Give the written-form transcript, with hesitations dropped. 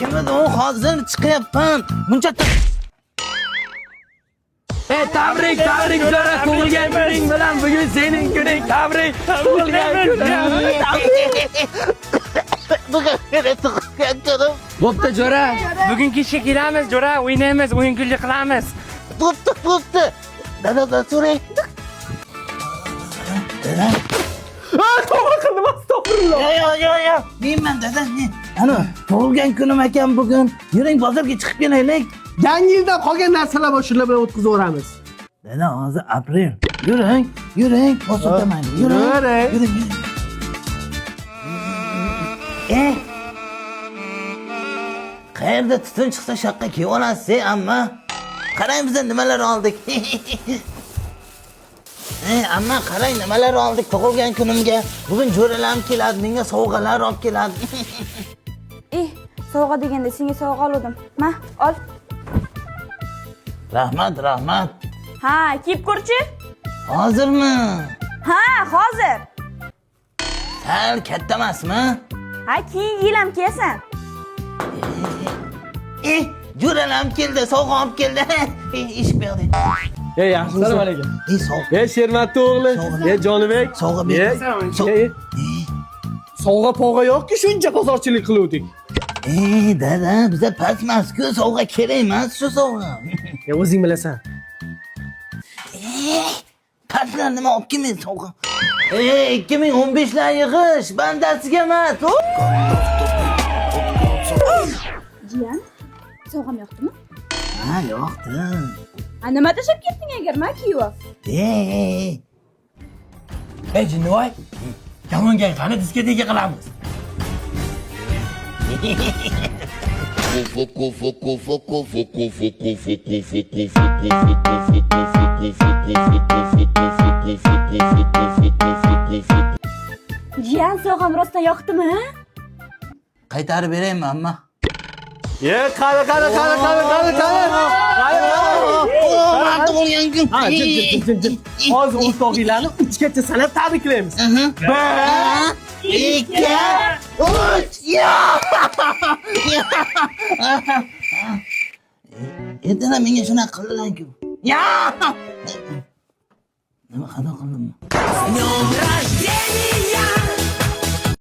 kim edi u? Hozir chiqyapman. Muncha Tabrik Jo'ra, tug'ilgan kuning bilan bugun sening kuning. Tabrik, tug'ilgan kuning. Bo'pti Jo'ra, bugun kechga kelamiz Jo'ra, o'ynaymiz, o'yin-kulgi qilamiz. Bo'pti. Dada so'ray. Dada. To'g'ri qildim, astag'firulloh. Yo. Menman dada, men. Ana, tug'ilgan kunim ekan bugun. Yuring bozorga chiqib kelaylik. Yangi yildan qolgan narsalar bor, shular bilan o'tkazaveramiz. Dada, hozir aprel. Yuring, bositaman. Yuring. Qayerda tutun chiqsa shaqqa kelib olasiz, amma. Qarang biz nimalar oldik. Amma qarang nimalar oldik tug'ilgan kunimga. Bugun jo'ralam keladi, menga sovg'alar olib keladi. Sovg'a deganda senga sovg'a oldim. Ma, ol. Rahmat. Ha, kiyib ko'rchi? Hozirmi? Ha, hozir. Sal katta emasmi? Ha, keyingi yil ham kiyasan. Jo'ralam keldi, sovg'a olib keldi. Eshik berdi. Assalomu alaykum. Sovg'a. Shermatli o'g'li. Jonibek. Sovg'a ber. Sovg'a yo'qki, shuncha bozorchilik qiluvdik. Dada, biza pastmas-ku, sovg'a kerak emas shu sovg'a. O'zing bilasan. Pastlar nima olib kelmaydi sovg'a? 2015 lar yig'ish, bandasiga emas. Jiyan, sovg'am yoqdimi? Ha, yoqdi. Nima tashab ketding agar ma kiyib? Jinnivoy, yamonga qani diskoteka qilamiz. Jiyan, sovg'am rostdan yoqdimi? Qaytarib beraymi, amma? Qani. Men tug'ilgan kun. Hozir o'rtog'inglarni 3 gacha sanab tabriklaymiz. 1, 2, 3. Ertalar menga shunaqa qildilar-ku. Nima xato qildim?